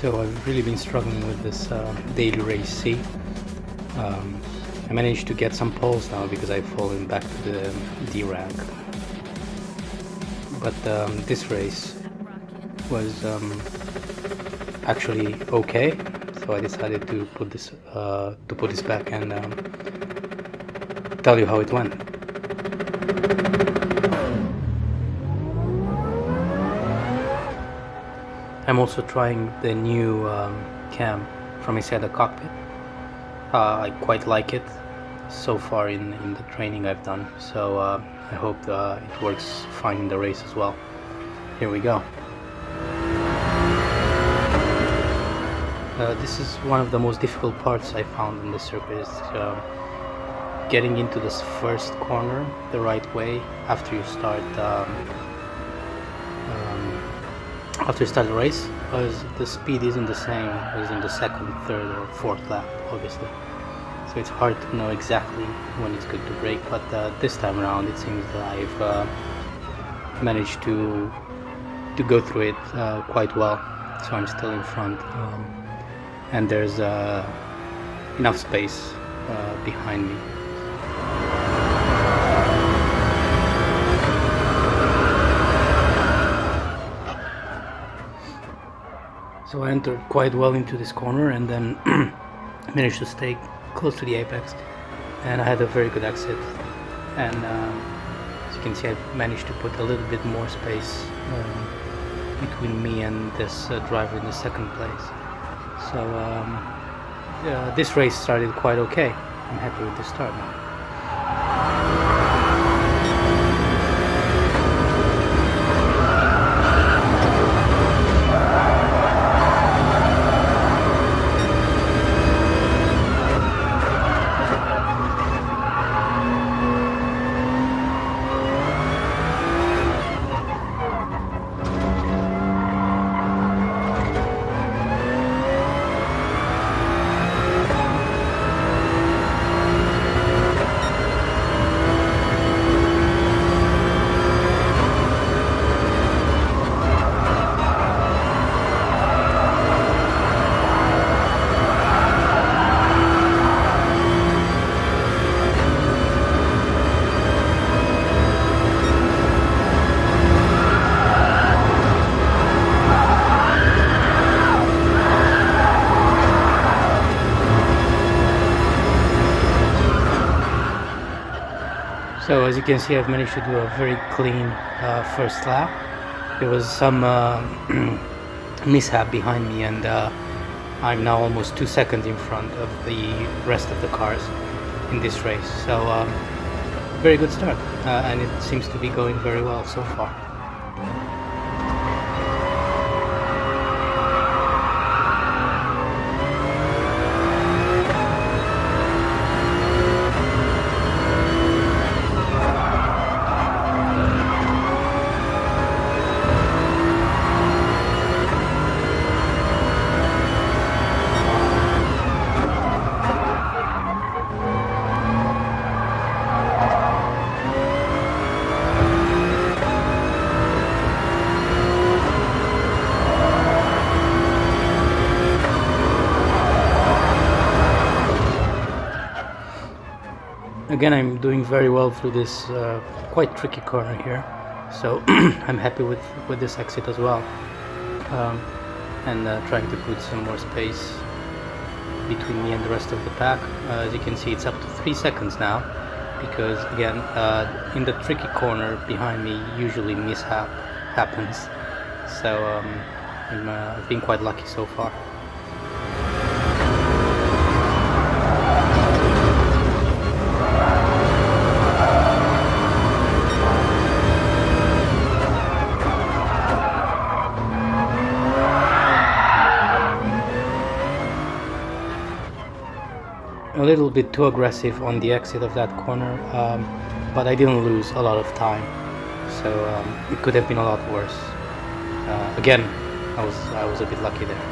So I've really been struggling with this daily race C. I managed to get some poles now because I've fallen back to the D rank. But this race was actually okay, so I decided to put this back and tell you how it went. I'm also trying the new cam from inside the cockpit. I quite like it so far in the training I've done, so I hope it works fine in the race as well. Here we go. This is one of the most difficult parts I found in the circuit, is getting into this first corner the right way after you start the race, because the speed isn't the same as in the second, third or fourth lap, obviously. So it's hard to know exactly when it's good to brake, but this time around it seems that I've managed to go through it quite well. So I'm still in front, and there's enough space behind me. So I entered quite well into this corner and then managed to stay close to the apex, and I had a very good exit, and as you can see I've managed to put a little bit more space between me and this driver in the second place. So this race started quite okay. I'm happy with the start now. So as you can see, I've managed to do a very clean first lap. There was some mishap behind me, and I'm now almost 2 seconds in front of the rest of the cars in this race. So very good start, and it seems to be going very well so far. Again, I'm doing very well through this quite tricky corner here, so I'm happy with this exit as well, and trying to put some more space between me and the rest of the pack. As you can see, it's up to 3 seconds now, because again, in the tricky corner behind me usually mishap happens, so I've been quite lucky so far. A little bit too aggressive on the exit of that corner, but I didn't lose a lot of time, so it could have been a lot worse. Again, I was a bit lucky there.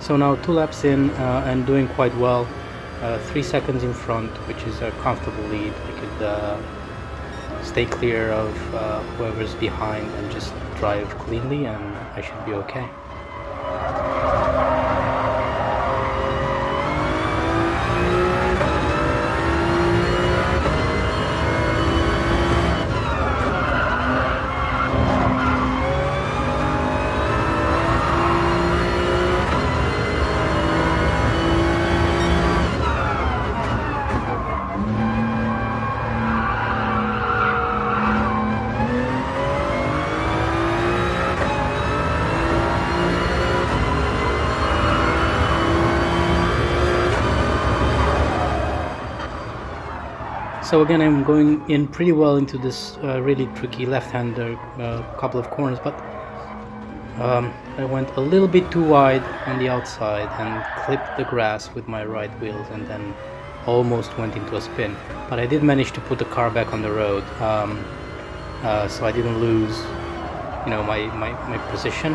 So now 2 laps in and doing quite well. 3 seconds in front, which is a comfortable lead. I could stay clear of whoever's behind and just drive cleanly, and I should be okay. So again, I'm going in pretty well into this really tricky left-hander couple of corners, but I went a little bit too wide on the outside and clipped the grass with my right wheels, and then almost went into a spin. But I did manage to put the car back on the road, so I didn't lose, my position.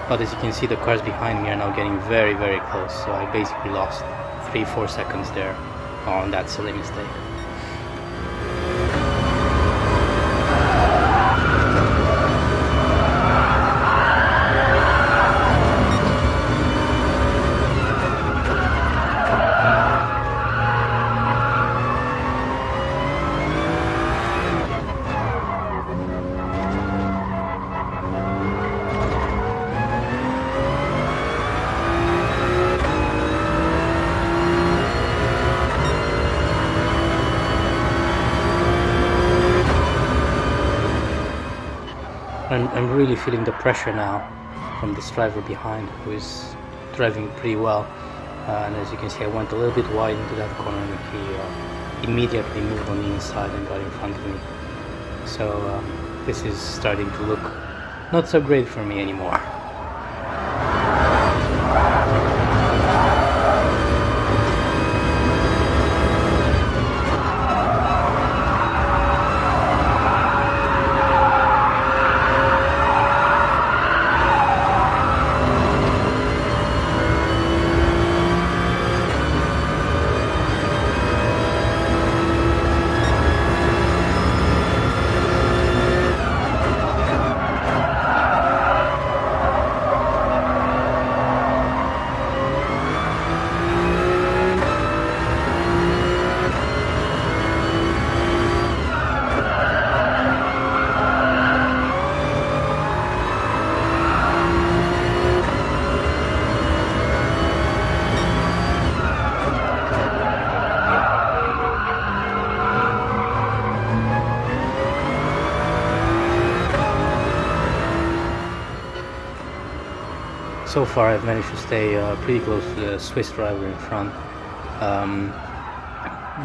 But as you can see, the cars behind me are now getting very, very close. So I basically lost 3-4 seconds there on that silly mistake. I'm really feeling the pressure now from this driver behind, who is driving pretty well, and as you can see, I went a little bit wide into that corner and he immediately moved on the inside and got in front of me. So this is starting to look not so great for me anymore. So far I've managed to stay pretty close to the Swiss driver in front,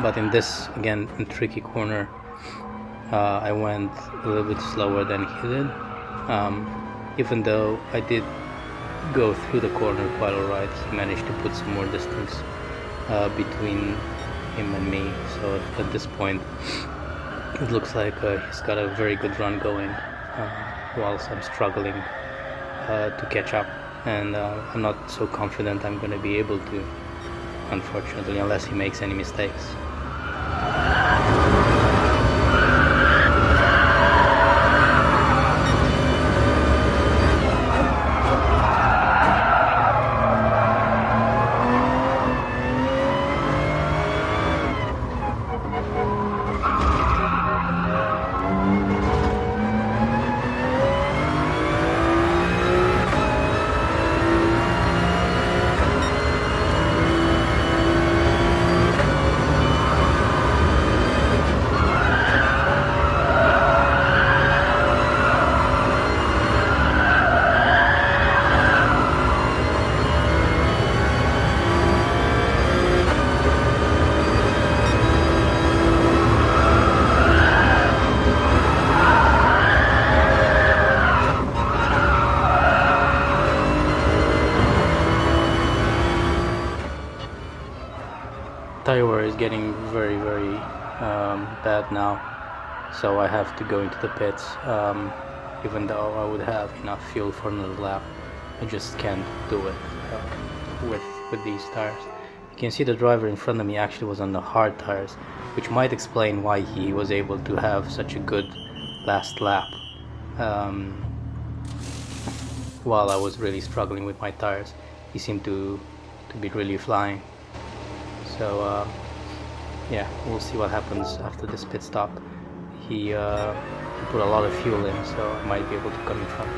but in this, again, tricky corner, I went a little bit slower than he did, even though I did go through the corner quite alright. He managed to put some more distance between him and me, so at this point it looks like he's got a very good run going, whilst I'm struggling to catch up. And I'm not so confident I'm going to be able to, unfortunately, unless he makes any mistakes. Tire wear is getting very, very bad now, so I have to go into the pits, even though I would have enough fuel for another lap. I just can't do it. with these tires. You can see the driver in front of me actually was on the hard tires, which might explain why he was able to have such a good last lap, while I was really struggling with my tires. He seemed to be really flying. So yeah, we'll see what happens after this pit stop. He put a lot of fuel in, so I might be able to come in front.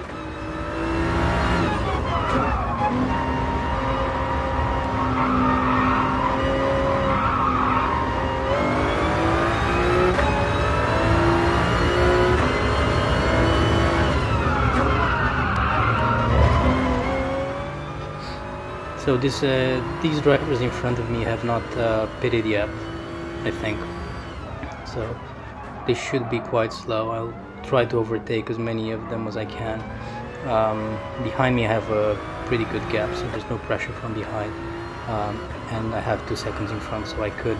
So these drivers in front of me have not pitted yet, I think. So they should be quite slow. I'll try to overtake as many of them as I can. Behind me I have a pretty good gap, so there's no pressure from behind. And I have 2 seconds in front, so I could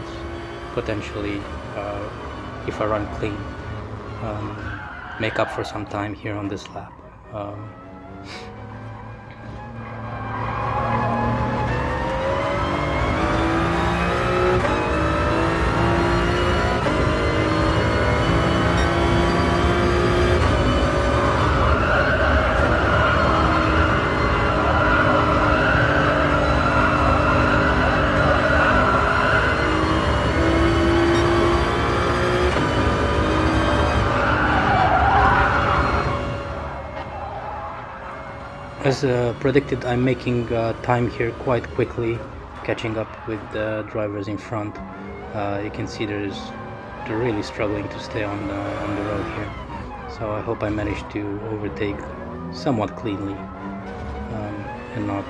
potentially, if I run clean, make up for some time here on this lap. As predicted, I'm making time here quite quickly, catching up with the drivers in front. You can see they're really struggling to stay on the road here. So I hope I manage to overtake somewhat cleanly and not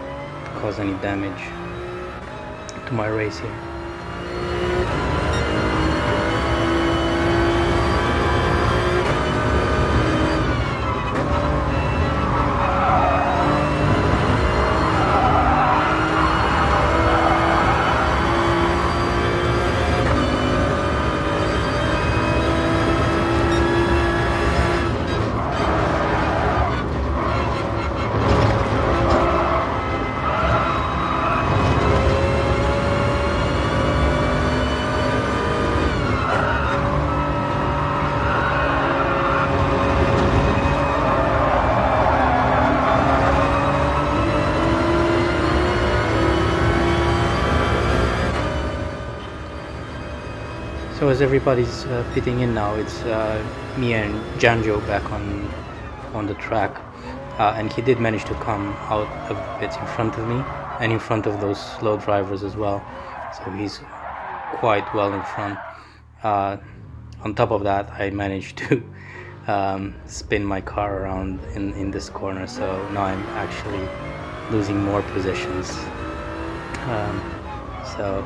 cause any damage to my race here. So as everybody's pitting in now, it's me and Janjo back on the track, and he did manage to come out of the pits in front of me and in front of those slow drivers as well. So he's quite well in front. On top of that, I managed to spin my car around in this corner, so now I'm actually losing more positions. So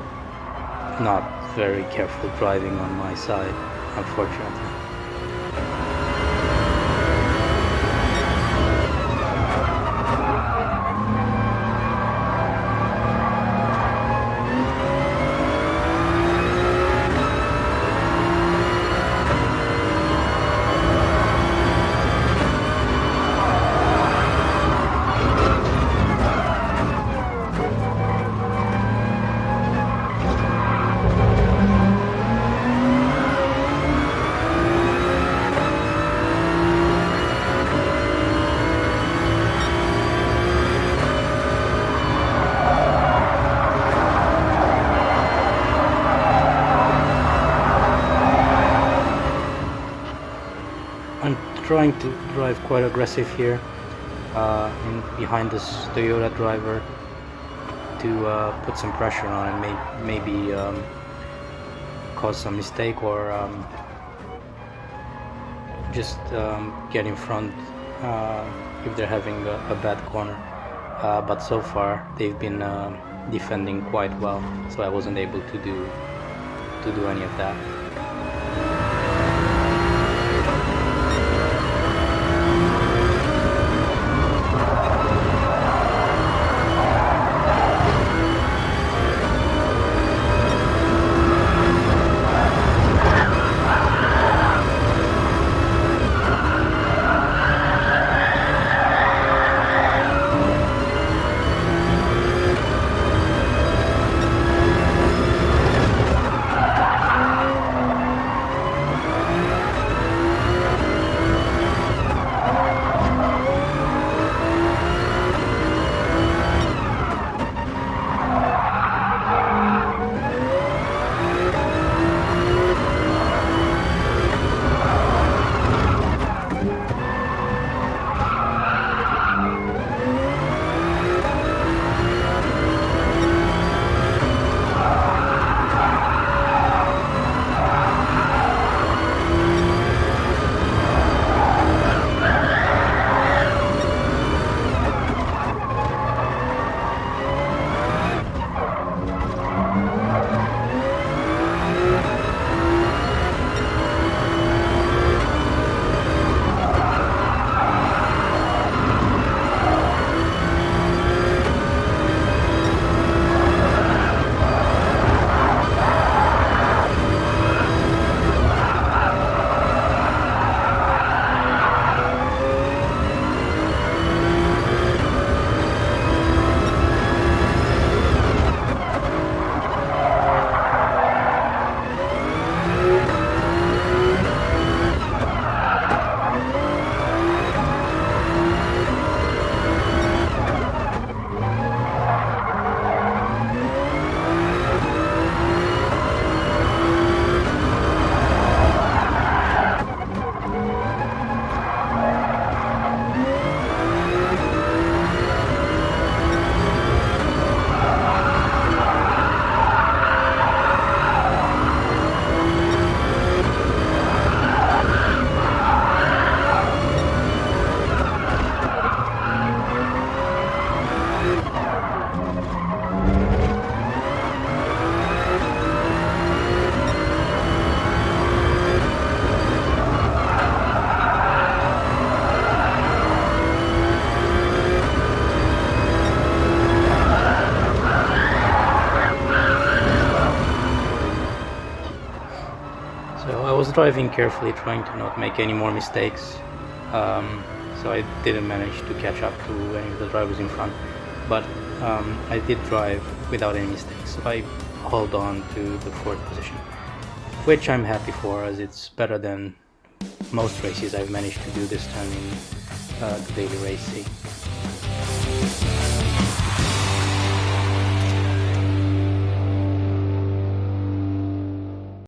not very careful driving on my side, unfortunately. I'm trying to drive quite aggressive here behind this Toyota driver to put some pressure on and maybe cause some mistake or just get in front if they're having a bad corner. But so far they've been defending quite well, so I wasn't able to do any of that. was driving carefully, trying to not make any more mistakes, so I didn't manage to catch up to any of the drivers in front, but I did drive without any mistakes. I held on to the 4th position, which I'm happy for, as it's better than most races I've managed to do this time in the daily racing.